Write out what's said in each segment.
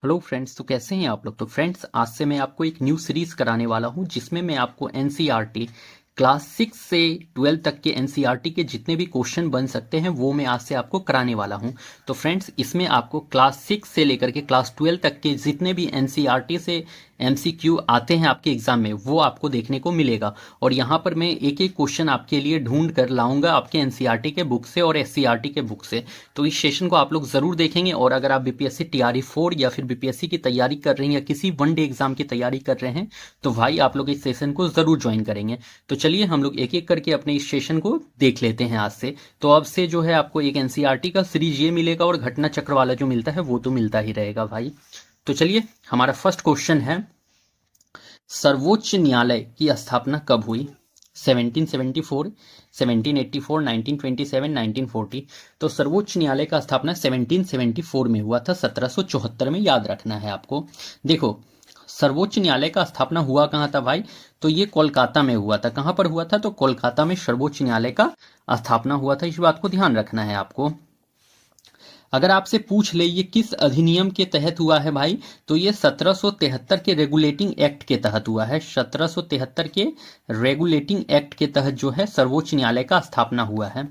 Hello friends, तो कैसे हैं आप लोग। तो फ्रेंड्स, आज से मैं आपको एक न्यू सीरीज कराने वाला हूं जिसमें मैं आपको एनसीईआरटी क्लास 6 से 12 तक के एनसीईआरटी के जितने भी क्वेश्चन बन सकते हैं वो मैं आज से आपको कराने वाला हूं। तो फ्रेंड्स, इसमें आपको क्लास 6 से लेकर के क्लास 12 तक के जितने भी एनसीईआरटी से एमसीक्यू आते हैं आपके एग्जाम में वो आपको देखने को मिलेगा। और यहाँ पर मैं एक एक क्वेश्चन आपके लिए ढूंढ कर लाऊंगा आपके एनसीईआरटी के बुक से और एससीईआरटी के बुक से। तो इस सेशन को आप लोग जरूर देखेंगे। और अगर आप बीपीएससी टीआरई 4 या फिर बीपीएससी की तैयारी कर रहे हैं या किसी वन डे एग्जाम की तैयारी कर रहे हैं तो भाई आप लोग इस सेशन को जरूर ज्वाइन करेंगे। तो चलिए हम लोग एक एक करके अपने इस सेशन को देख लेते हैं आज से। तो अब से जो है आपको एक एनसीईआरटी का सीरीज ये मिलेगा और घटना चक्र वाला जो मिलता है वो तो मिलता ही रहेगा भाई। तो चलिए, हमारा फर्स्ट क्वेश्चन है, सर्वोच्च न्यायालय की स्थापना कब हुई। 1774, 1784, 1927, 1940। तो सर्वोच्च न्यायालय का स्थापना 1774 में हुआ था, 1774 में, याद रखना है आपको। देखो, सर्वोच्च न्यायालय का स्थापना हुआ कहाँ था भाई, तो ये कोलकाता में हुआ था। कहाँ पर हुआ था, तो कोलकाता में सर्वोच्च न्यायालय का स्थापना हुआ था। इस बात को ध्यान रखना है आपको। अगर आपसे पूछ ले ये किस अधिनियम के तहत हुआ है भाई, तो ये 1773 के रेगुलेटिंग एक्ट के तहत हुआ है। 1773 के रेगुलेटिंग एक्ट के तहत जो है सर्वोच्च न्यायालय का स्थापना हुआ है।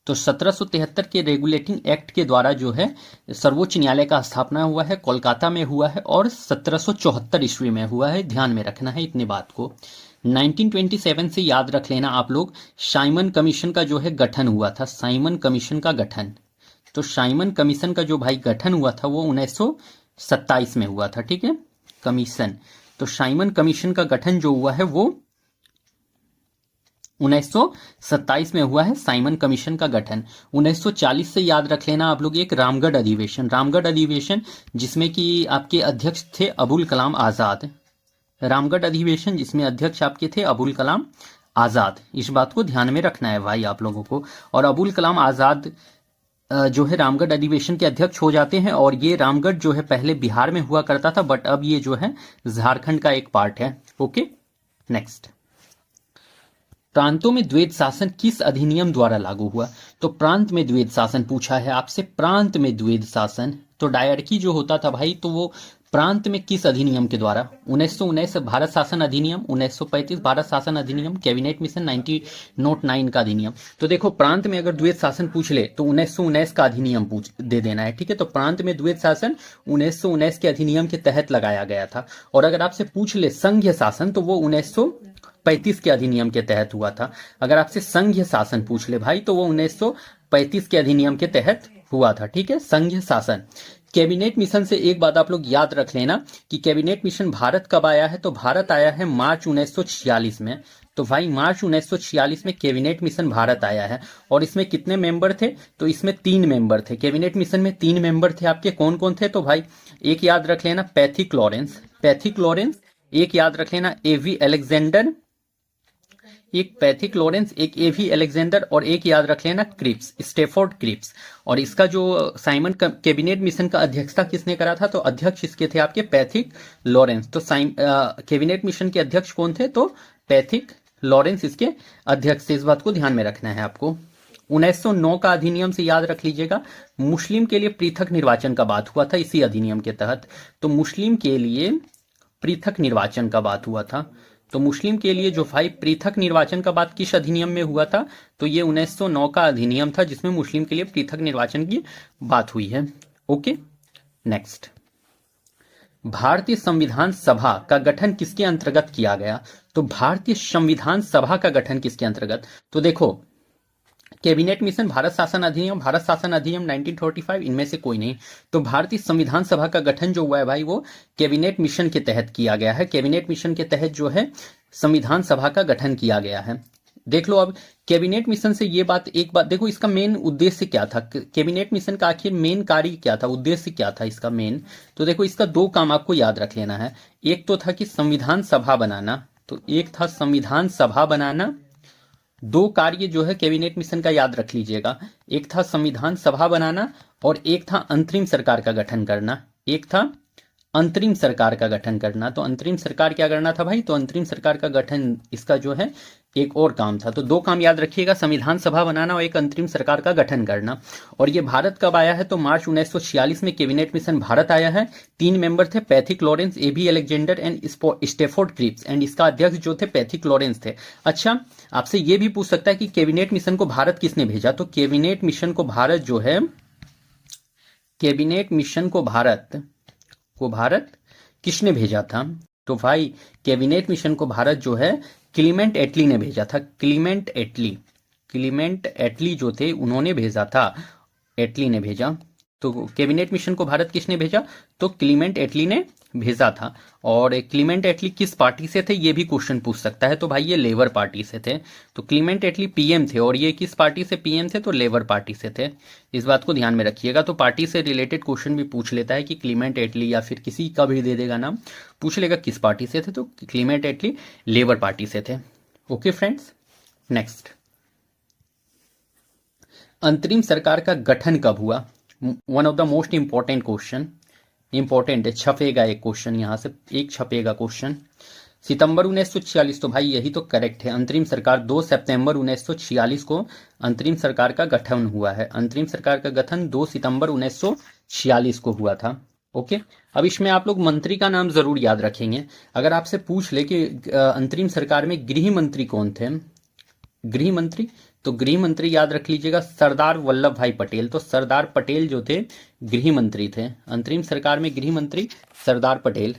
तो 1773 के रेगुलेटिंग एक्ट के द्वारा जो है सर्वोच्च न्यायालय का स्थापना हुआ है, कोलकाता में हुआ है और 1774 ईस्वी में हुआ है। ध्यान में रखना है इतने बात को। 1927 से याद रख लेना आप लोग, साइमन कमीशन का जो है गठन हुआ था। साइमन कमीशन का गठन, तो साइमन कमीशन का जो भाई गठन हुआ था वो 1927 में हुआ था। ठीक है, कमीशन, तो साइमन कमीशन का गठन जो हुआ है वो 1927 में हुआ है। साइमन कमीशन का गठन 1940 से याद रख लेना आप लोग, एक रामगढ़ अधिवेशन। रामगढ़ अधिवेशन जिसमें कि आपके अध्यक्ष थे अबुल कलाम आजाद। रामगढ़ अधिवेशन जिसमें अध्यक्ष आपके थे अबुल कलाम आजाद। इस बात को ध्यान में रखना है भाई आप लोगों को। और अबुल कलाम आजाद जो है रामगढ़ अधिवेशन के अध्यक्ष हो जाते हैं। और ये रामगढ़ जो है पहले बिहार में हुआ करता था, बट अब ये जो है झारखंड का एक पार्ट है। Okay, next. प्रांतों में द्वैध शासन किस अधिनियम द्वारा लागू हुआ। तो प्रांत में द्वैध शासन पूछा है आपसे, प्रांत में द्वैध शासन। तो डायरकी जो होता था भाई, तो वो प्रांत में किस अधिनियम के द्वारा। 1919 भारत शासन अधिनियम, 1935 भारत शासन अधिनियम, कैबिनेट मिशन 1909 का अधिनियम। तो देखो, प्रांत में अगर द्वैध शासन पूछ ले तो 1919 का अधिनियम पूछ दे देना है। ठीक है, तो प्रांत में द्वैध शासन 1919 के अधिनियम के तहत लगाया गया था। और अगर आपसे पूछ ले संघीय शासन तो वो 1935 के अधिनियम के तहत हुआ था। अगर आपसे संघीय शासन पूछ ले भाई तो वो 1935 के अधिनियम के तहत हुआ था। ठीक है, संघीय शासन। कैबिनेट मिशन से एक बात आप लोग याद रख लेना कि कैबिनेट मिशन भारत कब आया है, तो भारत आया है मार्च 1946 में। तो भाई मार्च 1946 में कैबिनेट मिशन भारत आया है। और इसमें कितने मेंबर थे, तो इसमें 3 मेंबर थे। कैबिनेट मिशन में 3 मेंबर थे आपके। कौन कौन थे, तो भाई एक याद रख लेना, पैथिक लॉरेंस। Pethick Lawrence. एक याद रख लेना, एवी अलेक्जेंडर। एक पैथिक लॉरेंस, एक एवी अलेक्जेंडर, और एक याद रख लेना क्रिप्स, स्टेफोर्ड क्रिप्स। और इसका जो साइमन कैबिनेट मिशन का अध्यक्षता किसने करा था, तो अध्यक्ष इसके थे आपके पैथिक लॉरेंस। तो कैबिनेट मिशन के अध्यक्ष कौन थे, तो पैथिक लॉरेंस इसके अध्यक्ष थे। इस बात को ध्यान में रखना है आपको। 1909 का अधिनियम से याद रख लीजिएगा, मुस्लिम के लिए पृथक निर्वाचन का बात हुआ था इसी अधिनियम के तहत। तो मुस्लिम के लिए पृथक निर्वाचन का बात हुआ था। तो मुस्लिम के लिए जो भाई पृथक निर्वाचन का बात किस अधिनियम में हुआ था, तो ये 1909 का अधिनियम था जिसमें मुस्लिम के लिए पृथक निर्वाचन की बात हुई है। Okay, next. भारतीय संविधान सभा का गठन किसके अंतर्गत किया गया। तो भारतीय संविधान सभा का गठन किसके अंतर्गत, तो देखो, कैबिनेट मिशन, भारत शासन अधिनियम, भारत शासन अधिनियम 1945, इनमें से कोई नहीं। तो भारतीय संविधान सभा का गठन जो हुआ है भाई वो कैबिनेट मिशन के तहत किया गया है। कैबिनेट मिशन के तहत जो है संविधान सभा का गठन किया गया है। देख लो अब कैबिनेट मिशन से ये बात, एक बात देखो, इसका मेन उद्देश्य क्या था, कैबिनेट मिशन का आखिर मेन कार्य क्या था, उद्देश्य क्या था इसका मेन। तो देखो, इसका 2 काम आपको याद रख लेना है। एक तो था कि संविधान सभा बनाना, तो एक था संविधान सभा बनाना। 2 कार्य जो है कैबिनेट मिशन का याद रख लीजिएगा, एक था संविधान सभा बनाना और एक था अंतरिम सरकार का गठन करना। एक था अंतरिम सरकार का गठन करना। तो अंतरिम सरकार क्या करना था भाई, तो अंतरिम सरकार का गठन इसका जो है एक और काम था। तो दो काम याद रखिएगा, संविधान सभा बनाना और एक अंतरिम सरकार का गठन करना। और ये भारत कब आया है, तो मार्च 1946 में कैबिनेट मिशन भारत आया है। 3 मेंबर थे, Pethick Lawrence, AB Alexander and Stafford Cripps, and इसका अध्यक्ष जो थे पैथिक लॉरेंस थे। अच्छा, आपसे ये भी पूछ सकता है कि कैबिनेट मिशन को भारत किसने भेजा, तो कैबिनेट मिशन को भारत जो है, कैबिनेट मिशन को भारत किसने भेजा था, तो भाई कैबिनेट मिशन को भारत जो है क्लीमेंट एटली ने भेजा था। क्लीमेंट एटली जो थे उन्होंने भेजा था, एटली ने भेजा। तो कैबिनेट मिशन को भारत किसने भेजा, तो क्लीमेंट एटली ने भेजा था। और क्लीमेंट एटली किस पार्टी से थे, ये भी क्वेश्चन पूछ सकता है, तो भाई ये लेबर पार्टी से थे। तो क्लीमेंट एटली पीएम थे, और ये किस पार्टी से पीएम थे, तो लेबर पार्टी से थे। इस बात को ध्यान में रखिएगा। तो पार्टी से रिलेटेड क्वेश्चन भी पूछ लेता है कि क्लीमेंट एटली, या फिर किसी का भी दे देगा नाम, पूछ लेगा किस पार्टी से थे, तो क्लीमेंट एटली लेबर पार्टी से थे। ओके फ्रेंड्स, नेक्स्ट, अंतरिम सरकार का गठन कब हुआ, one of the most important question, important है, छपेगा एक क्वेश्चन, यहां से एक छपेगा क्वेश्चन। सितंबर 1946, तो भाई यही तो करेक्ट है। अंतरिम सरकार 2 सितंबर 1946 को अंतरिम सरकार का गठन हुआ है। अंतरिम सरकार का गठन 2 सितंबर 1946 को हुआ था। ओके, अब इसमें आप लोग मंत्री का नाम जरूर याद रखेंगे। अगर आपसे पूछ ले कि अंतरिम सरकार में गृह मंत्री कौन थे, गृह मंत्री, तो गृह मंत्री याद रख लीजिएगा सरदार वल्लभ भाई पटेल। तो सरदार पटेल जो थे गृह मंत्री थे, अंतरिम सरकार में गृह मंत्री सरदार पटेल।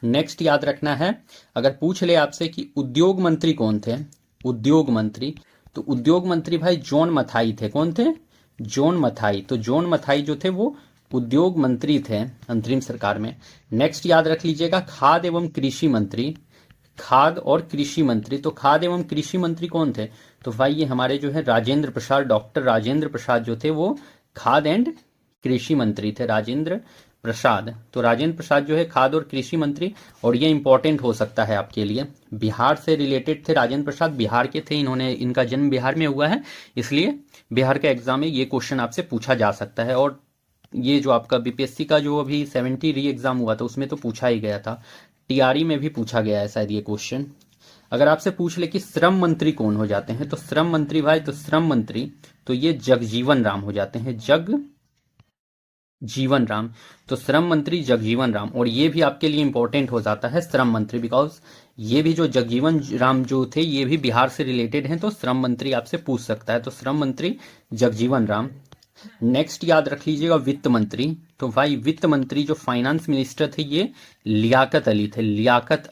नेक्स्ट याद रखना है, अगर पूछ ले आपसे कि उद्योग मंत्री कौन थे, उद्योग मंत्री, तो उद्योग मंत्री भाई जॉन मथाई थे। कौन थे, जॉन मथाई। तो जॉन मथाई जो थे वो उद्योग मंत्री थे अंतरिम सरकार में। नेक्स्ट याद रख लीजिएगा खाद्य एवं कृषि मंत्री, खाद्य और कृषि मंत्री, तो खाद्य एवं कृषि मंत्री कौन थे, तो भाई ये हमारे जो है राजेंद्र प्रसाद, डॉक्टर राजेंद्र प्रसाद जो थे वो खाद्य एंड कृषि मंत्री थे, राजेंद्र प्रसाद। तो राजेंद्र प्रसाद जो है खाद्य और कृषि मंत्री। और ये इंपॉर्टेंट हो सकता है आपके लिए, बिहार से रिलेटेड थे राजेंद्र प्रसाद, बिहार के थे, इन्होंने, इनका जन्म बिहार में हुआ है, इसलिए बिहार के एग्जाम में ये क्वेश्चन आपसे पूछा जा सकता है। और ये जो आपका बीपीएससी का जो अभी 70 री एग्जाम हुआ था उसमें तो पूछा ही गया था, टीआरई में भी पूछा गया है शायद ये क्वेश्चन। अगर आपसे पूछ ले कि श्रम मंत्री कौन हो जाते हैं, तो श्रम मंत्री भाई, तो श्रम मंत्री तो ये जगजीवन राम हो जाते हैं, जगजीवन राम। तो श्रम मंत्री जगजीवन राम, और ये भी आपके लिए इंपॉर्टेंट हो जाता है श्रम मंत्री, बिकॉज ये भी जो जगजीवन राम जो थे ये भी बिहार से रिलेटेड हैं, तो श्रम मंत्री आपसे पूछ सकता है। तो श्रम मंत्री जगजीवन राम। नेक्स्ट याद रख लीजिएगा वित्त मंत्री, तो भाई वित्त मंत्री जो फाइनेंस मिनिस्टर थे ये लियाकत अली थे, लियाकत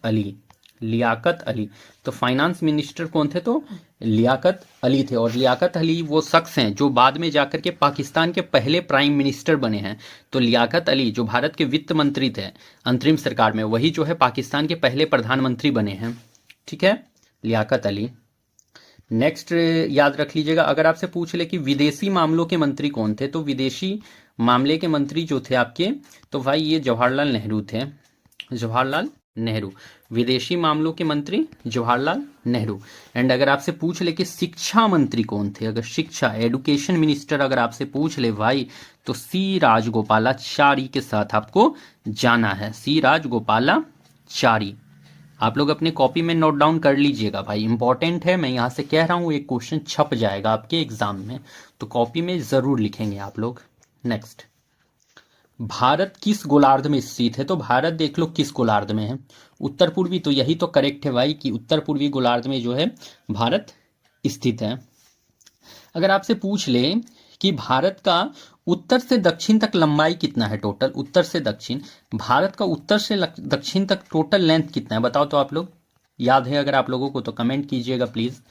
अली। तो फाइनेंस मिनिस्टर कौन थे, तो लियाकत अली थे। और लियाकत अली वो शख्स हैं जो बाद में जाकर के पाकिस्तान के पहले प्राइम मिनिस्टर बने हैं। तो लियाकत अली जो भारत के वित्त मंत्री थे अंतरिम सरकार में, वही जो है पाकिस्तान के पहले प्रधानमंत्री बने हैं। ठीक है, लियाकत अली। नेक्स्ट याद रख लीजिएगा, अगर आपसे पूछ ले कि विदेशी मामलों के मंत्री कौन थे, तो विदेशी मामले के मंत्री जो थे आपके, तो भाई ये जवाहरलाल नेहरू थे, जवाहरलाल नेहरू, विदेशी मामलों के मंत्री जवाहरलाल नेहरू। एंड अगर आपसे पूछ ले कि शिक्षा मंत्री कौन थे, अगर शिक्षा एडुकेशन मिनिस्टर अगर आपसे पूछ ले भाई, तो सी राजगोपालाचारी के साथ आपको जाना है, सी राजगोपालाचारी। आप लोग अपने कॉपी में नोट डाउन कर लीजिएगा भाई, इंपॉर्टेंट है, मैं यहां से कह रहा हूं, एक क्वेश्चन छप जाएगा आपके एग्जाम में, तो कॉपी में जरूर लिखेंगे आप लोग। नेक्स्ट, भारत किस गोलार्ध में स्थित है, तो भारत देख लो किस गोलार्ध में है, उत्तर पूर्वी। तो यही तो करेक्ट है भाई कि उत्तर पूर्वी गोलार्ध में जो है भारत स्थित है। अगर आपसे पूछ ले कि भारत का उत्तर से दक्षिण तक लंबाई कितना है टोटल, उत्तर से दक्षिण, भारत का उत्तर से दक्षिण तक टोटल लेंथ कितना है, बताओ तो आप लोग, याद है अगर आप लोगों को तो कमेंट कीजिएगा प्लीज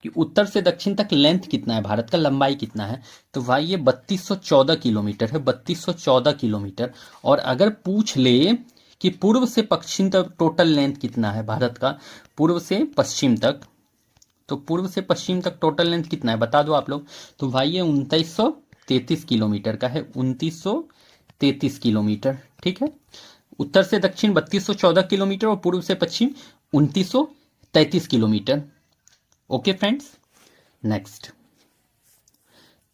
कि उत्तर से दक्षिण तक लेंथ कितना है, भारत का लंबाई कितना है। तो भाई ये 3214 किलोमीटर है, 3214 किलोमीटर। और अगर पूछ ले कि पूर्व से पश्चिम तक टोटल लेंथ कितना है भारत का, पूर्व से पश्चिम तक, तो पूर्व से पश्चिम तक टोटल लेंथ कितना है बता दो आप लोग। तो भाई ये 2933 किलोमीटर का है, 2933 किलोमीटर। ठीक है, उत्तर से दक्षिण 3214 किलोमीटर और पूर्व से पश्चिम 2933 किलोमीटर। ओके फ्रेंड्स, नेक्स्ट,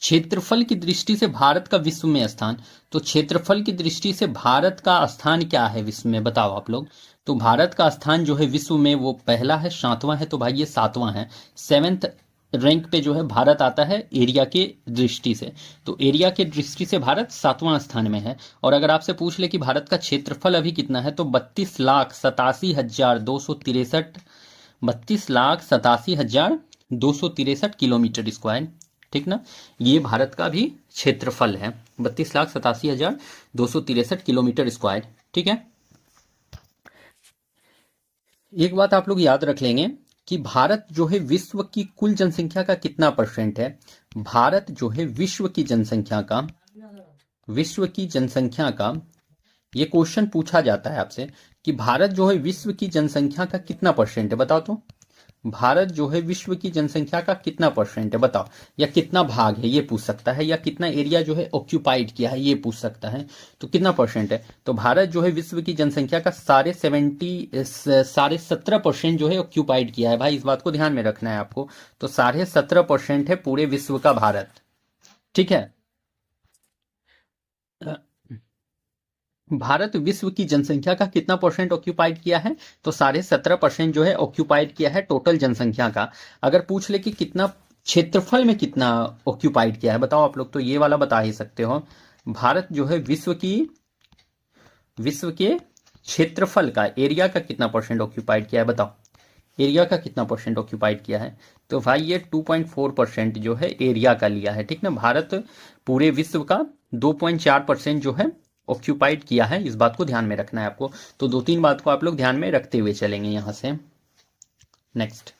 क्षेत्रफल की दृष्टि से भारत का विश्व में स्थान, तो क्षेत्रफल की दृष्टि से भारत का स्थान क्या है विश्व में, बताओ आप लोग। तो भारत का स्थान जो है विश्व में वो पहला है, 7वां है, तो भाई ये 7वां है। 7th रैंक पे जो है भारत आता है एरिया के दृष्टि से। तो एरिया के दृष्टि से भारत 7वां स्थान में है। और अगर आपसे पूछ ले कि भारत का क्षेत्रफल अभी कितना है, तो 32,87,263, 32,87,263 किलोमीटर स्क्वायर, ठीक ना। ये भारत का भी क्षेत्रफल है, 32,87,263 किलोमीटर स्क्वायर, ठीक है। एक बात आप लोग याद रख लेंगे कि भारत जो है विश्व की कुल जनसंख्या का कितना परसेंट है। भारत जो है विश्व की जनसंख्या का ये क्वेश्चन पूछा जाता है आपसे कि भारत जो है विश्व की जनसंख्या का कितना परसेंट है, बताओ तो। भारत जो है विश्व की जनसंख्या का कितना परसेंट है बताओ, या कितना भाग है ये पूछ सकता है, या कितना एरिया जो है ऑक्यूपाइड किया है ये पूछ सकता है। तो कितना परसेंट है, तो भारत जो है विश्व की जनसंख्या का 17.5% जो है ऑक्यूपाइड किया है। भाई इस बात को ध्यान में रखना है आपको। तो 17.5% है पूरे विश्व का भारत, ठीक है। भारत विश्व की जनसंख्या का कितना परसेंट ऑक्यूपाइड किया है, तो 17.5% जो है ऑक्यूपाइड किया है टोटल जनसंख्या का। अगर पूछ ले कि कितना क्षेत्रफल में कितना ऑक्यूपाइड किया है, बताओ आप लोग, तो ये वाला बता ही सकते हो। भारत जो है विश्व के क्षेत्रफल का, एरिया का कितना परसेंट ऑक्यूपाइड किया है, बताओ। एरिया का कितना परसेंट ऑक्यूपाइड किया है, तो भाई ये 2.4% जो है एरिया का लिया है, ठीक ना। भारत पूरे विश्व का 2.4% जो है ऑक्यूपाइड किया है, इस बात को ध्यान में रखना है आपको। तो 2-3 बात को आप लोग ध्यान में रखते हुए चलेंगे यहां से। नेक्स्ट,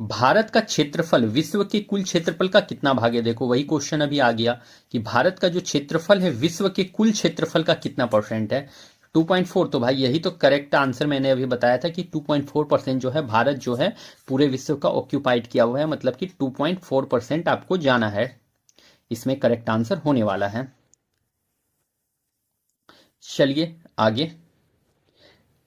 भारत का क्षेत्रफल विश्व के कुल क्षेत्रफल का कितना भाग है। देखो वही क्वेश्चन अभी आ गया कि भारत का जो क्षेत्रफल है विश्व के कुल क्षेत्रफल का कितना परसेंट है, 2.4। तो भाई यही तो करेक्ट आंसर मैंने अभी बताया था कि 2.4% जो है भारत जो है पूरे विश्व का ऑक्यूपाइड किया हुआ है, मतलब कि 2.4% आपको जाना है, इसमें करेक्ट आंसर होने वाला है। चलिए आगे,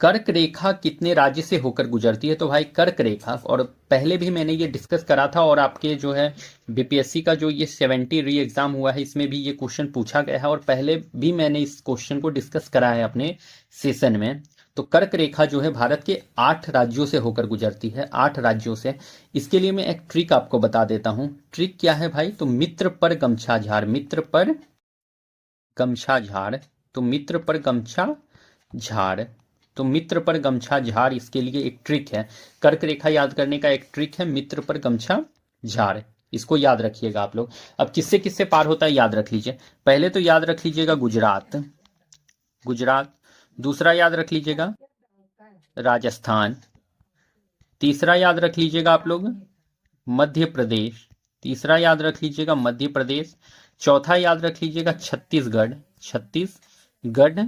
कर्क रेखा कितने राज्य से होकर गुजरती है। तो भाई कर्क रेखा, और पहले भी मैंने ये डिस्कस करा था, और आपके जो है बीपीएससी का जो ये 70 री एग्जाम हुआ है इसमें भी ये क्वेश्चन पूछा गया है, और पहले भी मैंने इस क्वेश्चन को डिस्कस करा है अपने सेशन में। तो कर्क रेखा जो है भारत के 8 राज्यों से होकर गुजरती है, 8 राज्यों से। इसके लिए मैं एक ट्रिक आपको बता देता हूं। ट्रिक क्या है भाई, तो मित्र पर गमछा झाड़, मित्र पर गमछा झाड़, तो मित्र पर गमछा झाड़, तो मित्र पर गमछा झाड़, इसके लिए एक ट्रिक है। कर्क रेखा याद करने का एक ट्रिक है, मित्र पर गमछा झाड़, इसको याद रखिएगा आप लोग। अब किससे किससे पार होता है याद रख लीजिए। पहले तो याद रख लीजिएगा गुजरात, गुजरात। दूसरा याद रख लीजिएगा राजस्थान। तीसरा याद रख लीजिएगा आप लोग मध्य प्रदेश, तीसरा याद रख लीजिएगा मध्य प्रदेश। चौथा याद रख लीजिएगा छत्तीसगढ़, छत्तीसगढ़।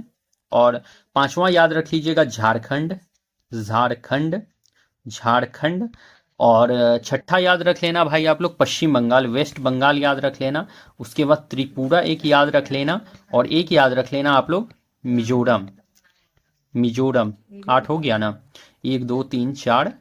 और 5वां याद रख लीजिएगा झारखंड, झारखंड, झारखंड। और 6ठा याद रख लेना भाई आप लोग पश्चिम बंगाल, वेस्ट बंगाल याद रख लेना। उसके बाद त्रिपुरा एक याद रख लेना, और एक याद रख लेना आप लोग मिजोरम, मिजोरम। 8 हो गया ना, 1 2 3 4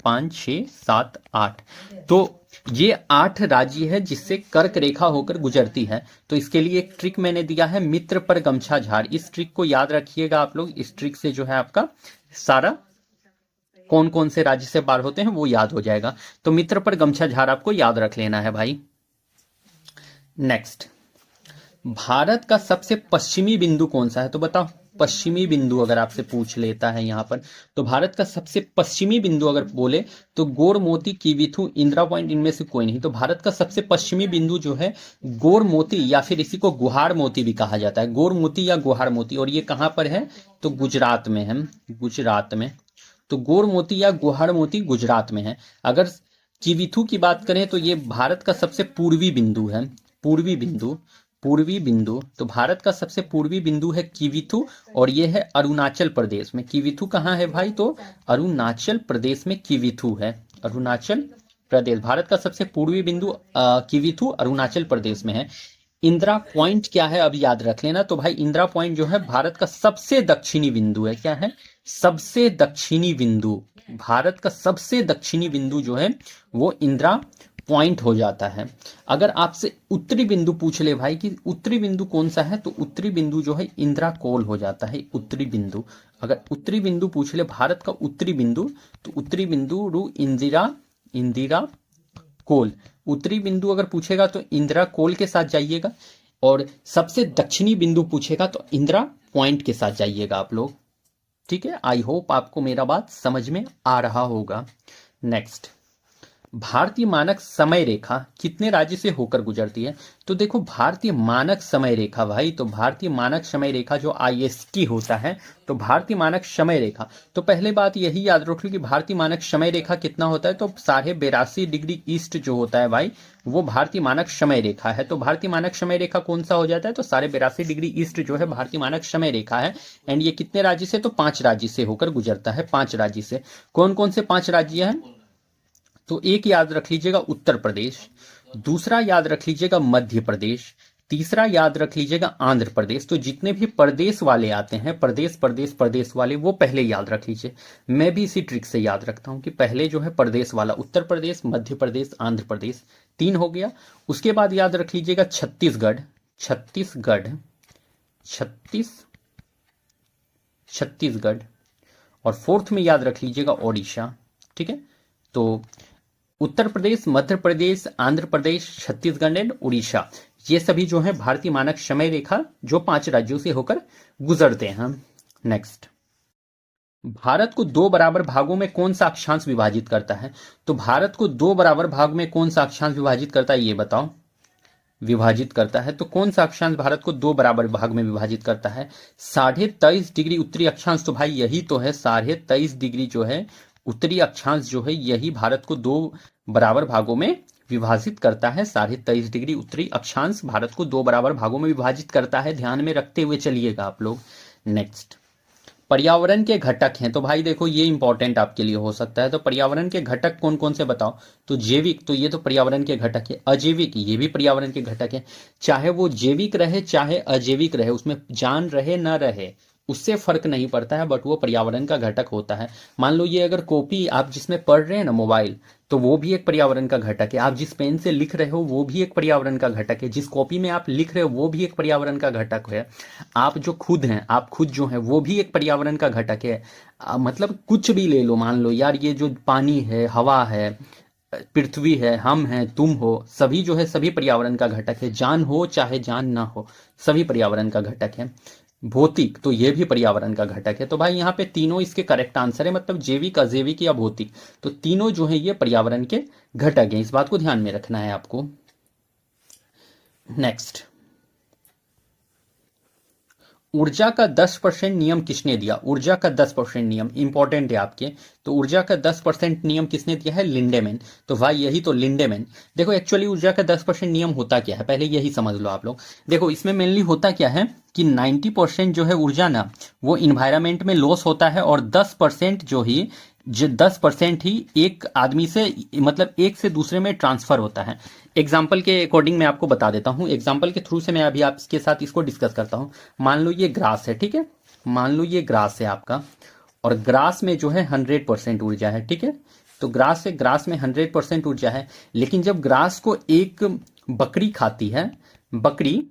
5 6 7 8। तो ये 8 राज्य है जिससे कर्क रेखा होकर गुजरती है। तो इसके लिए एक ट्रिक मैंने दिया है, मित्र पर गमछा झाड़। इस ट्रिक को याद रखिएगा आप लोग। इस ट्रिक से जो है आपका सारा कौन कौन से राज्य से पार होते हैं वो याद हो जाएगा। तो मित्र पर गमछा झाड़ आपको याद रख लेना है भाई। नेक्स्ट, भारत का सबसे पश्चिमी बिंदु कौन सा है, तो बताओ। पश्चिमी बिंदु अगर आपसे पूछ लेता है यहां पर, तो भारत का सबसे पश्चिमी बिंदु अगर बोले तो गोर मोती, कीवीथू, इंदिरा पॉइंट, इनमें से कोई नहीं। तो भारत का सबसे पश्चिमी बिंदु जो है गोर मोती, या फिर इसी को गुहार मोती भी कहा जाता है, गोर मोती या गुहार मोती। और ये कहां पर है, तो गुजरात में है, गुजरात में। तो गोर मोती या गुहार मोती गुजरात में है। अगर कीवीथू की बात करें तो ये भारत का सबसे पूर्वी बिंदु है, पूर्वी बिंदु, पूर्वी बिंदु। तो भारत का सबसे पूर्वी बिंदु है कीवीथू, और ये है अरुणाचल प्रदेश में। कीवीथू कहाँ है भाई, तो अरुणाचल प्रदेश में कीवीथू है, अरुणाचल प्रदेश। भारत का सबसे पूर्वी बिंदु कीवीथू अरुणाचल प्रदेश में है। इंदिरा पॉइंट क्या है अब याद रख लेना। तो भाई इंदिरा पॉइंट जो है भारत का सबसे दक्षिणी बिंदु है। क्या है, सबसे दक्षिणी बिंदु। भारत का सबसे दक्षिणी बिंदु जो है वो इंदिरा पॉइंट हो जाता है। अगर आपसे उत्तरी बिंदु पूछ ले भाई कि उत्तरी बिंदु कौन सा है, तो उत्तरी बिंदु जो है इंदिरा कोल हो जाता है उत्तरी बिंदु। अगर उत्तरी बिंदु पूछ ले भारत का उत्तरी बिंदु, तो उत्तरी बिंदु रू इंदिरा, इंदिरा कोल। उत्तरी बिंदु अगर पूछेगा तो इंदिरा कोल के साथ जाइएगा, और सबसे दक्षिणी बिंदु पूछेगा तो इंदिरा पॉइंट के साथ जाइएगा आप लोग। ठीक है, आई होप आपको मेरा बात समझ में आ रहा होगा। नेक्स्ट, भारतीय मानक समय रेखा कितने राज्य से होकर गुजरती है? तो देखो भारतीय मानक समय रेखा भाई, तो भारतीय मानक समय रेखा जो IST होता है, तो भारतीय मानक समय रेखा, तो पहले बात यही याद रखो कि भारतीय मानक समय रेखा कितना होता है, तो 82.5 डिग्री ईस्ट जो होता है भाई, वो भारतीय मानक समय रेखा है। तो भारतीय मानक समय रेखा कौन सा हो जाता है, तो 82.5 डिग्री ईस्ट जो है भारतीय मानक समय रेखा है। एंड ये कितने राज्य से, तो 5 राज्य से होकर गुजरता है। 5 राज्य से, कौन कौन से 5 राज्य हैं? तो एक याद रख लीजिएगा उत्तर प्रदेश, दूसरा याद रख लीजिएगा मध्य प्रदेश, तीसरा याद रख लीजिएगा आंध्र प्रदेश। तो जितने भी प्रदेश वाले आते हैं, प्रदेश प्रदेश प्रदेश वाले, वो पहले याद रख लीजिए। मैं भी इसी ट्रिक से याद रखता हूं कि पहले जो है प्रदेश वाला, उत्तर प्रदेश, मध्य प्रदेश, आंध्र प्रदेश, 3 हो गया। उसके बाद याद रख लीजिएगा छत्तीसगढ़, छत्तीसगढ़, छत्तीसगढ़, और फोर्थ में याद रख लीजिएगा ओडिशा। ठीक है, तो उत्तर प्रदेश, मध्य प्रदेश, आंध्र प्रदेश, छत्तीसगढ़ एंड उड़ीसा, ये सभी जो है भारतीय मानक समय रेखा जो 5 राज्यों से होकर गुजरते हैं। नेक्स्ट, भारत को 2 बराबर भागों में कौन सा अक्षांश विभाजित करता है? तो भारत को 2 बराबर भाग में कौन सा अक्षांश विभाजित करता है, ये बताओ। विभाजित करता है, तो कौन सा अक्षांश भारत को 2 बराबर भाग में विभाजित करता है? 23.5 डिग्री उत्तरी अक्षांश, तो भाई यही तो है 23.5 डिग्री जो है उत्तरी अक्षांश जो है, यही भारत को 2 बराबर भागों में विभाजित करता है। 23.5 डिग्री उत्तरी अक्षांश भारत को 2 बराबर भागों में विभाजित करता है, ध्यान में रखते हुए चलिएगा आप लोग। नेक्स्ट, पर्यावरण के घटक हैं, तो भाई देखो ये इंपॉर्टेंट आपके लिए हो सकता है। तो पर्यावरण के घटक कौन कौन से बताओ? तो जैविक, तो ये तो पर्यावरण के घटक है। अजैविक, ये भी पर्यावरण के घटक है। चाहे वो जैविक रहे चाहे अजैविक रहे, उसमें जान रहे ना रहे, उससे फर्क नहीं पड़ता है, बट वो पर्यावरण का घटक होता है। मान लो ये अगर कॉपी आप जिसमें पढ़ रहे हैं ना, मोबाइल, तो वो भी एक पर्यावरण का घटक है। आप जिस पेन से लिख रहे हो वो भी एक पर्यावरण का घटक है। जिस कॉपी में आप लिख रहे हो वो भी एक पर्यावरण का घटक है। आप जो खुद हैं, आप खुद जो है वो भी एक पर्यावरण का घटक है। मतलब कुछ भी ले लो, मान लो यार ये जो पानी है, हवा है, पृथ्वी है, हम हैं, तुम हो, सभी जो है सभी पर्यावरण का घटक है। जान हो चाहे जान ना हो, सभी पर्यावरण का घटक है। भौतिक, तो ये भी पर्यावरण का घटक है। तो भाई यहाँ पे तीनों इसके करेक्ट आंसर है, मतलब जैविक, अजैविक या भौतिक, तो तीनों जो है ये पर्यावरण के घटक हैं। इस बात को ध्यान में रखना है आपको। नेक्स्ट, ऊर्जा का 10% नियम किसने दिया? ऊर्जा का 10% नियम इंपॉर्टेंट है आपके। तो ऊर्जा का 10% नियम किसने दिया है? लिंडेमैन। तो भाई यही तो लिंडेमैन। देखो एक्चुअली ऊर्जा का 10% नियम होता क्या है, पहले यही समझ लो आप लोग। देखो इसमें मेनली होता क्या है कि 90% जो है ऊर्जा ना, वो इन्वायरमेंट में लॉस होता है, और 10% जो 10% ही एक आदमी से, मतलब एक से दूसरे में ट्रांसफर होता है। एग्जाम्पल के अकॉर्डिंग मैं आपको बता देता हूं, एग्जाम्पल के थ्रू से मैं अभी आपके साथ इसको डिस्कस करता हूं। मान लो ये ग्रास है, ठीक है, मान लो ये ग्रास है आपका, और ग्रास में जो है 100% ऊर्जा है, ठीक है। तो ग्रास में 100% ऊर्जा है, लेकिन जब ग्रास को एक बकरी खाती है, बकरी,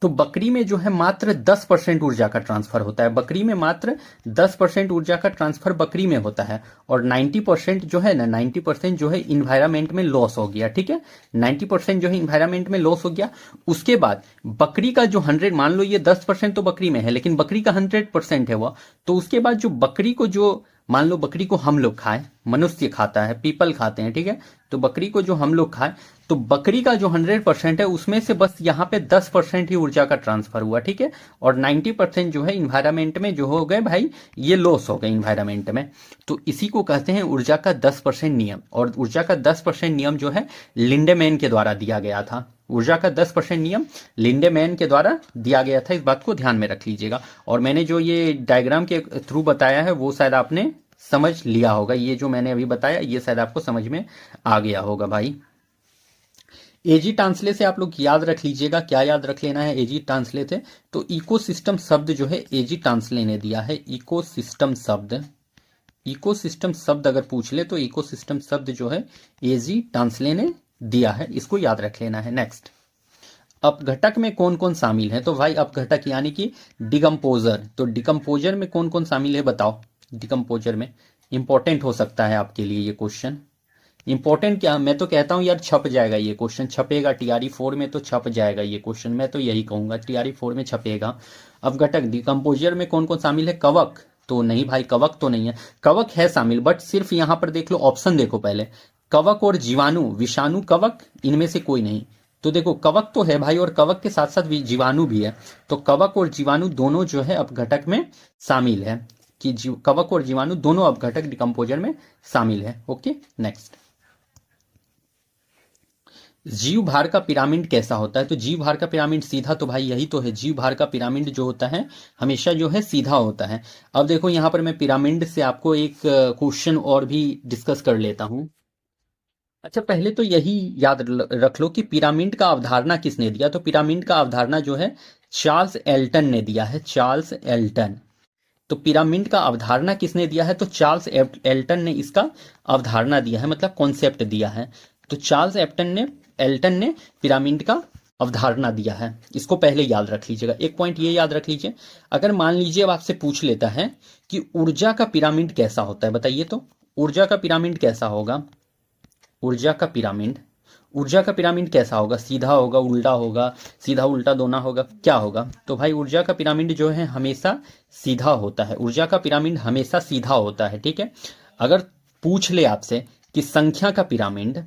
तो बकरी में जो है मात्र 10% ऊर्जा का ट्रांसफर होता है। बकरी में मात्र 10% ऊर्जा का ट्रांसफर बकरी में होता है, और 90% जो है ना, 90% जो है इन्वायरमेंट में लॉस हो गया, ठीक है। 90% जो है इन्वायरमेंट में लॉस हो गया। उसके बाद बकरी का जो 100, मान लो ये 10% तो बकरी में है, लेकिन बकरी का 100% है वो, तो उसके बाद जो बकरी को, जो मान लो बकरी को हम लोग खाएं, मनुष्य खाता है, पीपल खाते हैं, ठीक है, तो बकरी को जो हम लोग खाएं, तो बकरी का जो 100% है उसमें से बस यहाँ पे 10% ही ऊर्जा का ट्रांसफर हुआ, ठीक है, और 90% जो है इन्वायरमेंट में जो हो गए भाई, ये लॉस हो गए इन्वायरमेंट में। तो इसी को कहते हैं ऊर्जा का 10% नियम। और ऊर्जा का 10% नियम जो है लिंडेमैन के द्वारा दिया गया था। ऊर्जा का 10% नियम लिंडेमैन के द्वारा दिया गया था, इस बात को ध्यान में रख लीजिएगा। और मैंने जो ये डायग्राम के थ्रू बताया है वो शायद आपने समझ लिया होगा। ये जो मैंने अभी बताया ये शायद आपको समझ में आ गया होगा भाई। एजी टांसले से आप लोग याद रख लीजिएगा, क्या याद रख लेना है एजी टांसले से? तो इकोसिस्टम शब्द जो है एजी टांसले ने दिया है। इकोसिस्टम शब्द, इकोसिस्टम शब्द अगर पूछ ले तो इकोसिस्टम शब्द जो है एजी टांसले ने दिया है, इसको याद रख लेना है। नेक्स्ट, अपघटक में कौन कौन शामिल है? तो भाई अपघटक यानी कि डिकम्पोजर, तो डिकम्पोजर में कौन कौन शामिल है बताओ? डिकम्पोजर में इंपॉर्टेंट हो सकता है आपके लिए ये क्वेश्चन। इंपॉर्टेंट क्या, मैं तो कहता हूं यार छप जाएगा ये क्वेश्चन, छपेगा TRE4 में तो छप जाएगा ये क्वेश्चन, मैं तो यही कहूंगा TRE4 में छपेगा। अपघटक डिकम्पोजर में कौन कौन शामिल है? कवक तो नहीं भाई, कवक तो नहीं है। कवक है शामिल बट सिर्फ यहां पर देख लो, ऑप्शन देखो पहले, कवक और जीवाणु, विषाणु, कवक, इनमें से कोई नहीं। तो देखो कवक तो है भाई, और कवक के साथ साथ जीवाणु भी है, तो कवक और जीवाणु दोनों जो है अपघटक में शामिल है, कि कवक और जीवाणु दोनों अपघटक डिकम्पोजर में शामिल है। ओके नेक्स्ट, जीव भार का पिरामिड कैसा होता है? तो जीव भार का पिरामिड सीधा, तो भाई यही तो है, जीव भार का पिरामिड जो होता है हमेशा जो है सीधा होता है। अब देखो यहां पर मैं पिरामिड से आपको एक क्वेश्चन और भी डिस्कस कर लेता हूं। अच्छा पहले तो यही याद रख लो कि पिरामिड का अवधारणा किसने दिया? तो पिरामिड का अवधारणा जो है चार्ल्स एल्टन ने दिया है, चार्ल्स एल्टन। तो पिरामिड का अवधारणा किसने दिया है? तो चार्ल्स एल्टन ने इसका अवधारणा दिया है, मतलब कॉन्सेप्ट दिया है। तो चार्ल्स एल्टन ने पिरामिड का अवधारणा दिया है, इसको पहले याद रख लीजिएगा। एक पॉइंट ये याद रख लीजिए, अगर मान लीजिए अब आपसे पूछ लेता है कि ऊर्जा का पिरामिड कैसा होता है, बताइए तो ऊर्जा का पिरामिड कैसा होगा? ऊर्जा का पिरामिड, ऊर्जा का पिरामिड कैसा होगा? सीधा होगा, उल्टा होगा, सीधा उल्टा दोना होगा, क्या होगा? तो भाई ऊर्जा का पिरामिड जो है हमेशा सीधा होता है, ऊर्जा का पिरामिड हमेशा सीधा होता है, ठीक है। अगर पूछ ले आपसे कि संख्या का पिरामिड,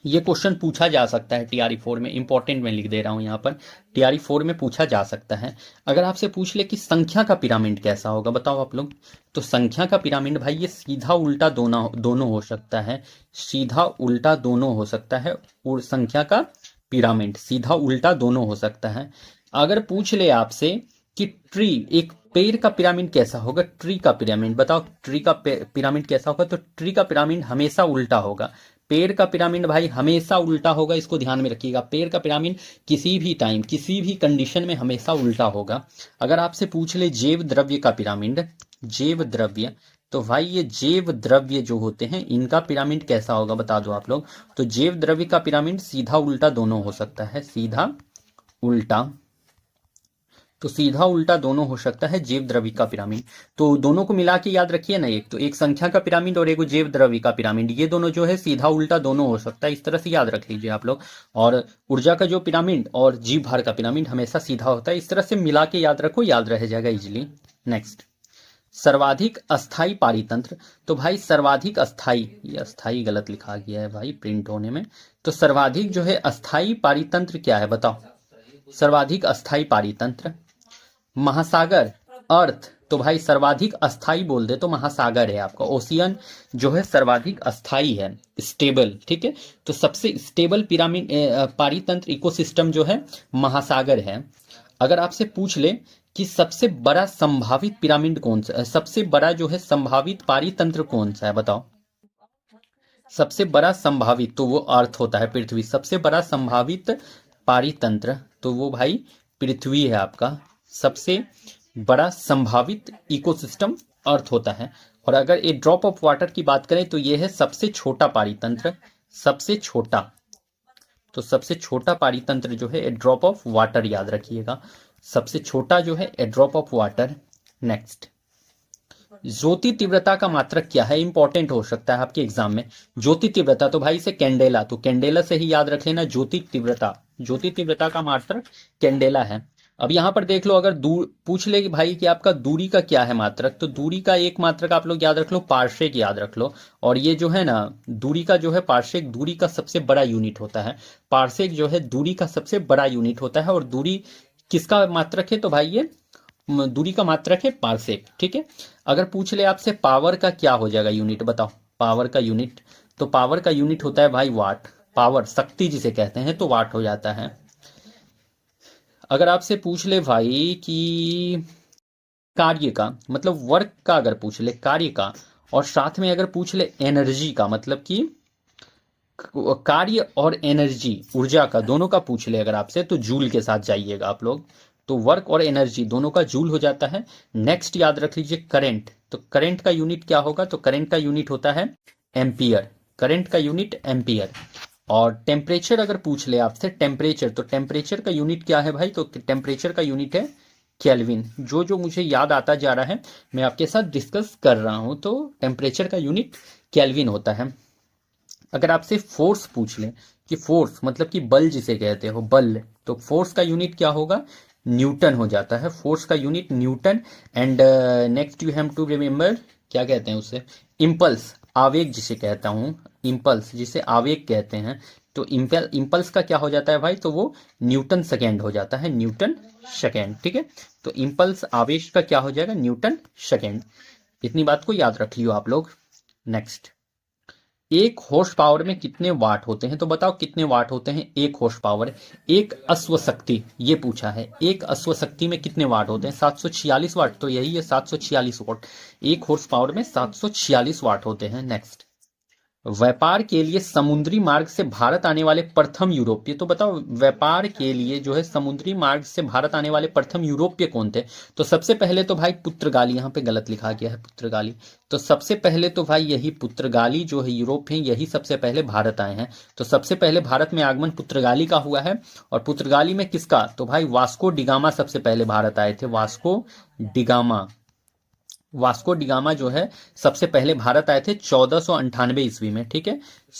ये क्वेश्चन पूछा जा सकता है TRE4 में, इंपॉर्टेंट मैं लिख दे रहा हूं यहां पर, TRE4 में पूछा जा सकता है। अगर आपसे पूछ ले कि संख्या का पिरामिड कैसा होगा, बताओ आप लोग। तो संख्या का पिरामिड भाई ये सीधा उल्टा दोनों हो सकता है, सीधा उल्टा दोनों हो सकता है, और संख्या का पिरामिड सीधा उल्टा दोनों हो सकता है। अगर पूछ ले आपसे कि ट्री, एक पेड़ का पिरामिड कैसा होगा? ट्री का पिरामिड बताओ, ट्री का पिरामिड कैसा होगा? तो ट्री का पिरामिड हमेशा उल्टा होगा, पेड़ का पिरामिड भाई हमेशा उल्टा होगा, इसको ध्यान में रखिएगा। पेड़ का पिरामिड किसी भी टाइम, किसी भी कंडीशन में हमेशा उल्टा होगा। अगर आपसे पूछ ले जैव द्रव्य का पिरामिड, जैव द्रव्य, तो भाई ये जैव द्रव्य जो होते हैं इनका पिरामिड कैसा होगा बता दो आप लोग। तो जैव द्रव्य का पिरामिड सीधा उल्टा दोनों हो सकता है, सीधा उल्टा, तो सीधा उल्टा दोनों हो सकता है जैव द्रव्य का पिरामिड। तो दोनों को मिला के याद रखिए ना, एक तो एक संख्या का पिरामिड और एक जैव द्रव्य का पिरामिड, ये दोनों जो है सीधा उल्टा दोनों हो सकता है, इस तरह से याद रख लीजिए आप लोग। और ऊर्जा का जो पिरामिड और जीव भार का पिरामिड हमेशा सीधा होता है, इस तरह से मिला के याद रखो, याद रह जाएगा इजिली। नेक्स्ट, सर्वाधिक अस्थाई पारितंत्र, तो भाई सर्वाधिक अस्थाई, ये अस्थाई गलत लिखा गया है भाई प्रिंट होने में, तो सर्वाधिक जो है अस्थाई पारितंत्र क्या है बताओ? सर्वाधिक अस्थाई पारितंत्र महासागर, अर्थ, तो भाई सर्वाधिक अस्थाई बोल दे तो महासागर है आपका, ओशियन जो है सर्वाधिक अस्थाई है, स्टेबल, ठीक है। तो सबसे स्टेबल पिरामिड पारितंत्र इकोसिस्टम जो है महासागर है। अगर आपसे पूछ ले कि सबसे बड़ा संभावित पिरामिड कौन सा है, सबसे बड़ा जो है संभावित पारितंत्र कौन सा है बताओ? सबसे बड़ा संभावित, तो वो अर्थ होता है, पृथ्वी। सबसे बड़ा संभावित पारितंत्र तो वो भाई पृथ्वी है आपका, सबसे बड़ा संभावित इकोसिस्टम अर्थ होता है। और अगर ए ड्रॉप ऑफ वाटर की बात करें तो ये है सबसे छोटा पारितंत्र, सबसे छोटा, तो सबसे छोटा पारितंत्र जो है ए ड्रॉप ऑफ वाटर, याद रखिएगा, सबसे छोटा जो है ए ड्रॉप ऑफ वाटर। नेक्स्ट, ज्योति तीव्रता का मात्रक क्या है? इंपॉर्टेंट हो सकता है आपके एग्जाम में। ज्योति तीव्रता, तो भाई से कैंडेला, तो कैंडेला से ही याद रख लेना ज्योति तीव्रता, ज्योति तीव्रता का मात्रक कैंडेला है। अब यहां पर देख लो, अगर दूर पूछ ले कि भाई कि आपका दूरी का क्या है मात्रक, तो दूरी का एक मात्रक आप लोग याद रख लो, पार्सेक याद रख लो। और ये जो है ना दूरी का जो है पार्सेक, दूरी का सबसे बड़ा यूनिट होता है, पार्सेक जो है दूरी का सबसे बड़ा यूनिट होता है। और दूरी किसका मात्रक है? तो भाई ये दूरी का मात्रक है पार्सेक, ठीक है। अगर पूछ ले आपसे पावर का क्या हो जाएगा यूनिट, बताओ पावर का यूनिट, तो पावर का यूनिट होता है भाई वाट, पावर शक्ति जिसे कहते हैं, तो वाट हो जाता है। अगर आपसे पूछ ले भाई कि कार्य का, मतलब वर्क का, अगर पूछ ले कार्य का, और साथ में अगर पूछ ले एनर्जी का, मतलब कि कार्य और एनर्जी ऊर्जा का दोनों का पूछ ले अगर आपसे, तो जूल के साथ जाइएगा आप लोग, तो वर्क और एनर्जी दोनों का जूल हो जाता है। नेक्स्ट याद रख लीजिए करंट, तो करंट का यूनिट क्या होगा, तो करंट का यूनिट होता है एम्पियर, करंट का यूनिट एम्पियर। और टेम्परेचर अगर पूछ ले आपसे टेम्परेचर, तो टेम्परेचर का यूनिट क्या है भाई, तो टेम्परेचर का यूनिट है केल्विन। जो जो मुझे याद आता जा रहा है मैं आपके साथ डिस्कस कर रहा हूं, तो टेम्परेचर का यूनिट केल्विन होता है। अगर आपसे फोर्स पूछ लें कि फोर्स मतलब कि बल जिसे कहते हो बल, तो फोर्स का यूनिट क्या होगा, न्यूटन हो जाता है, फोर्स का unit newton. And next you have to remember, क्या कहते हैं उसे, इम्पल्स, आवेग जिसे कहता हूं, इम्पल्स जिसे आवेग कहते हैं, तो इम्पल्स का क्या हो जाता है भाई, तो वो न्यूटन सेकेंड हो जाता है, न्यूटन सेकेंड। ठीक है, तो इम्पल्स आवेश का क्या हो जाएगा, न्यूटन सेकेंड। इतनी बात को याद रख लियो आप लोग। नेक्स्ट, एक हॉर्स पावर में कितने वाट होते हैं, तो बताओ कितने वाट होते हैं एक हॉर्स पावर, एक अश्व शक्ति, ये पूछा है, एक अश्व शक्ति में कितने वाट होते हैं, 746 वाट, तो यही है 746 वाट, एक हॉर्स पावर में 746 वाट होते हैं। नेक्स्ट, व्यापार के लिए समुद्री मार्ग से भारत आने वाले प्रथम यूरोपीय, तो बताओ व्यापार के लिए जो है समुद्री मार्ग से भारत आने वाले प्रथम यूरोपीय कौन थे, तो सबसे पहले तो भाई पुर्तगाली, यहाँ पे गलत लिखा गया है पुर्तगाली, तो सबसे पहले तो भाई यही पुर्तगाली जो है यूरोप है, यही सबसे पहले भारत आए हैं। तो सबसे पहले भारत में आगमन पुर्तगाली का हुआ है, और पुर्तगाली में किसका, तो भाई वास्को डिगामा सबसे पहले भारत आए थे, वास्को डिगामा, वास्को डिगामा जो है सबसे पहले भारत आए थे 1498 ईस्वी में। ठीक है,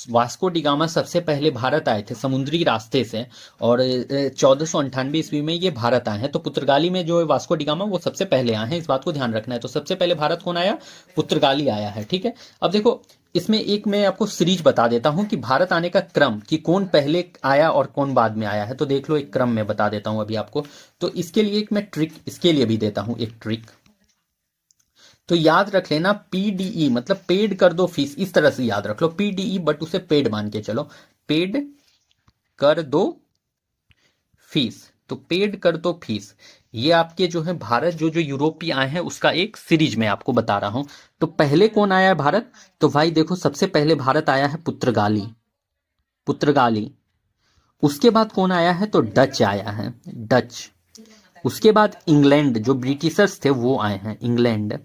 वास्को डिगामा सबसे पहले भारत आए थे समुद्री रास्ते से, और 1498 ईस्वी में ये भारत आए हैं। तो पुर्तगाली में जो है वास्को डिगामा वो सबसे पहले आए हैं, इस बात को ध्यान रखना है। तो सबसे पहले भारत कौन आया, पुर्तगाली आया है। ठीक है, अब देखो इसमें एक मैं आपको सीरीज बता देता हूं कि भारत आने का क्रम, कि कौन पहले आया और कौन बाद में आया है, तो देख लो एक क्रम में बता देता हूं अभी आपको। तो इसके लिए एक मैं ट्रिक इसके लिए भी देता हूं, एक ट्रिक, तो याद रख लेना पीडीई मतलब पेड कर दो फीस, इस तरह से याद रख लो पीडीई, बट उसे पेड मान के चलो, पेड कर दो फीस, तो पेड कर दो फीस, ये आपके जो है भारत जो जो यूरोपीय आए हैं उसका एक सीरीज में आपको बता रहा हूं। तो पहले कौन आया है भारत, तो भाई देखो सबसे पहले भारत आया है पुर्तगाली, पुर्तगाली, उसके बाद कौन आया है, तो डच आया है, डच, उसके बाद इंग्लैंड, जो ब्रिटिशर्स थे वो आए हैं, इंग्लैंड।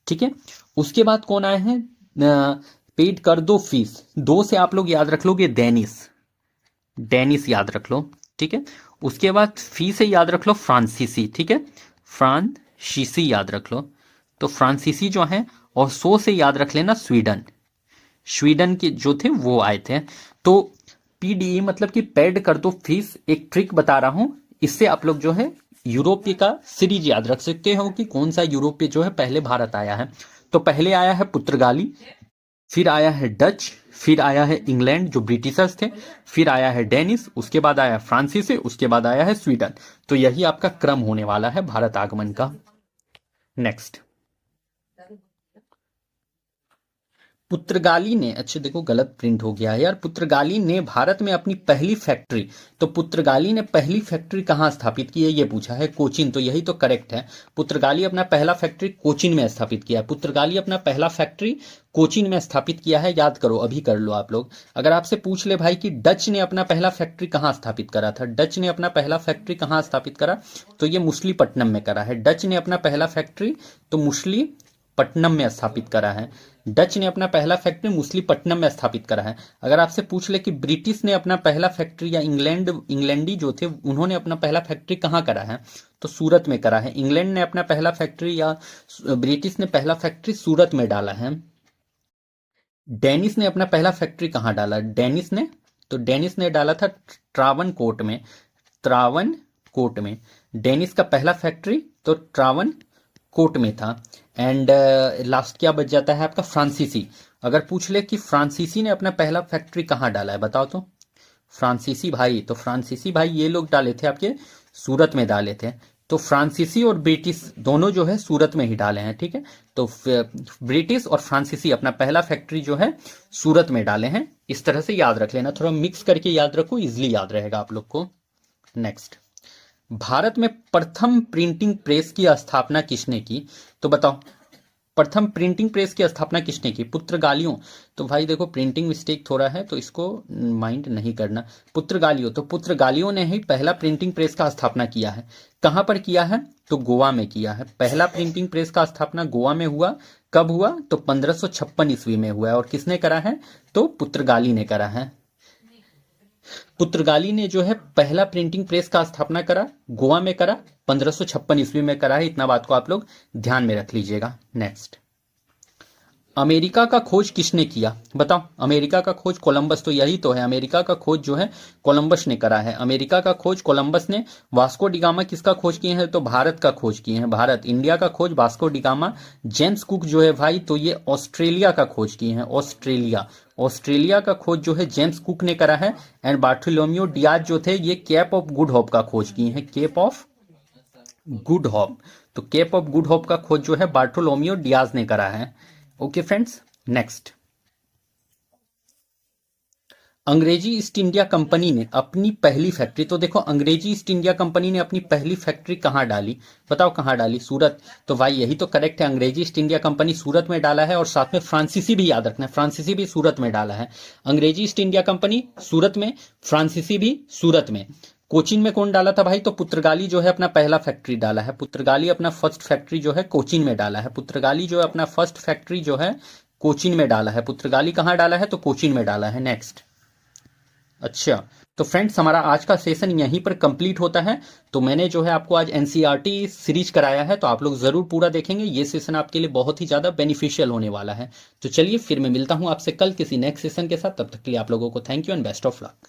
ठीक है, उसके बाद कौन आए हैं, पेड कर दो फीस, दो से आप लोग याद रख लोगे डेनिस, डेनिस याद रख लो। ठीक है, उसके बाद फी से याद रख लो फ्रांसीसी। ठीक है, फ्रांसीसी याद रख लो, तो फ्रांसीसी जो है, और सो से याद रख लेना स्वीडन, स्वीडन के जो थे वो आए थे। तो पीडीई मतलब कि पेड कर दो फीस, एक ट्रिक बता रहा हूं, इससे आप लोग जो है यूरोपीय का सीरीज याद रख सकते हो कि कौन सा यूरोपीय जो है पहले भारत आया है। तो पहले आया है पुर्तगाली, फिर आया है डच, फिर आया है इंग्लैंड जो ब्रिटिशर्स थे, फिर आया है डेनिस, उसके बाद आया फ्रांसीसी, उसके बाद आया है स्वीडन। तो यही आपका क्रम होने वाला है भारत आगमन का। नेक्स्ट, पुर्तगाली ने, अच्छा देखो गलत प्रिंट हो गया है यार, पुर्तगाली ने भारत में अपनी पहली फैक्ट्री, तो पुर्तगाली ने पहली फैक्ट्री कहाँ स्थापित की है ये पूछा है, कोचीन, तो यही तो करेक्ट है, पुर्तगाली अपना पहला फैक्ट्री कोचीन में स्थापित किया है, पुर्तगाली अपना पहला फैक्ट्री कोचीन में स्थापित किया है, याद करो अभी कर लो आप लोग। अगर आपसे पूछ ले भाई कि डच ने अपना पहला फैक्ट्री कहाँ स्थापित करा था, डच ने अपना पहला फैक्ट्री कहाँ स्थापित करा, तो ये मुसलीपट्टनम में करा है, डच ने अपना पहला फैक्ट्री तो मुसलीपट्टनम में स्थापित करा है, डच ने अपना पहला फैक्ट्री मुसलीपट्टनम में स्थापित करा है। अगर आपसे पूछ ले कि ब्रिटिश ने अपना पहला फैक्ट्री, या इंग्लैंडी जो थे उन्होंने अपना पहला फैक्ट्री कहाँ करा है, तो सूरत में करा है। इंग्लैंड ने अपना पहला फैक्ट्री या ब्रिटिश ने पहला फैक्ट्री सूरत में डाला है। डेनिस ने अपना पहला फैक्ट्री कहाँ डाला, डेनिस ने, तो डेनिस ने डाला था ट्रावनकोट में, त्रावणकोट में, डेनिस का पहला फैक्ट्री तो ट्रावनकोट में था। एंड लास्ट क्या बच जाता है आपका, फ्रांसीसी। अगर पूछ ले कि फ्रांसीसी ने अपना पहला फैक्ट्री कहाँ डाला है बताओ, तो फ्रांसीसी भाई, तो फ्रांसीसी भाई ये लोग डाले थे आपके सूरत में डाले थे। तो फ्रांसीसी और ब्रिटिश दोनों जो है सूरत में ही डाले हैं। ठीक है, तो ब्रिटिश और फ्रांसीसी अपना पहला फैक्ट्री जो है सूरत में डाले हैं, इस तरह से याद रख लेना, थोड़ा मिक्स करके याद रखो, इजिली याद रहेगा आप लोग को। नेक्स्ट, भारत में प्रथम प्रिंटिंग प्रेस की स्थापना किसने की, तो बताओ प्रथम प्रिंटिंग प्रेस की स्थापना किसने की? पुर्तगालियों। तो भाई देखो प्रिंटिंग मिस्टेक थोड़ा है तो इसको माइंड नहीं करना। पुर्तगालियों, तो पुर्तगालियों ने ही पहला प्रिंटिंग प्रेस का स्थापना किया है। कहां पर किया है? तो गोवा में किया है। पहला प्रिंटिंग प्रेस का स्थापना गोवा में हुआ। कब हुआ? तो 1556 ईस्वी में हुआ है। और किसने करा है? तो पुर्तगाली ने करा है। पुर्तगाली ने जो है पहला प्रिंटिंग प्रेस का स्थापना करा, गोवा में करा, 1556 ईस्वी में करा है। इतना बात को आप लोग ध्यान में रख लीजिएगा। नेक्स्ट, अमेरिका का खोज किसने किया? बताओ, अमेरिका का खोज कोलंबस, तो यही तो है, अमेरिका का खोज जो है कोलंबस ने करा है। अमेरिका का खोज कोलंबस ने। वास्को डिगामा किसका खोज किए हैं? तो भारत का खोज किए हैं, भारत। इंडिया का खोज वास्को डिगामा। जेम्स कुक जो है भाई, तो ये ऑस्ट्रेलिया का खोज किए हैं, ऑस्ट्रेलिया। ऑस्ट्रेलिया का खोज जो है जेम्स कुक ने करा है। एंड बार्थोलोम्यू डियाज जो थे ये केप ऑफ गुड होप का खोज किए हैं, केप ऑफ गुड होप। तो केप ऑफ गुड होप का खोज जो है बार्थोलोम्यू डियाज ने करा है। ओके फ्रेंड्स, नेक्स्ट, अंग्रेजी ईस्ट इंडिया कंपनी ने अपनी पहली फैक्ट्री, तो देखो अंग्रेजी ईस्ट इंडिया कंपनी ने अपनी पहली फैक्ट्री कहां डाली? बताओ कहां डाली? सूरत। तो भाई यही तो करेक्ट है, अंग्रेजी ईस्ट इंडिया कंपनी सूरत में डाला है। और साथ में फ्रांसीसी भी याद रखना है, फ्रांसीसी भी सूरत में डाला है। अंग्रेजी ईस्ट इंडिया कंपनी सूरत में, फ्रांसीसी भी सूरत में। कोचीन में कौन डाला था भाई? तो पुर्तगाली जो है अपना पहला फैक्ट्री डाला है। पुर्तगाली अपना फर्स्ट फैक्ट्री जो है कोचीन में डाला है। पुर्तगाली जो है अपना फर्स्ट फैक्ट्री जो है कोचीन में डाला है। पुर्तगाली कहां डाला है? तो कोचीन में डाला है। नेक्स्ट, अच्छा, तो फ्रेंड्स हमारा आज का सेशन यहीं पर कंप्लीट होता है। तो मैंने जो है आपको आज एनसीईआरटी सीरीज कराया है, तो आप लोग जरूर पूरा देखेंगे। ये सेशन आपके लिए बहुत ही ज्यादा बेनिफिशियल होने वाला है। तो चलिए फिर मैं मिलता हूं आपसे कल किसी नेक्स्ट सेशन के साथ। तब तक के लिए आप लोगों को thank you and best of luck.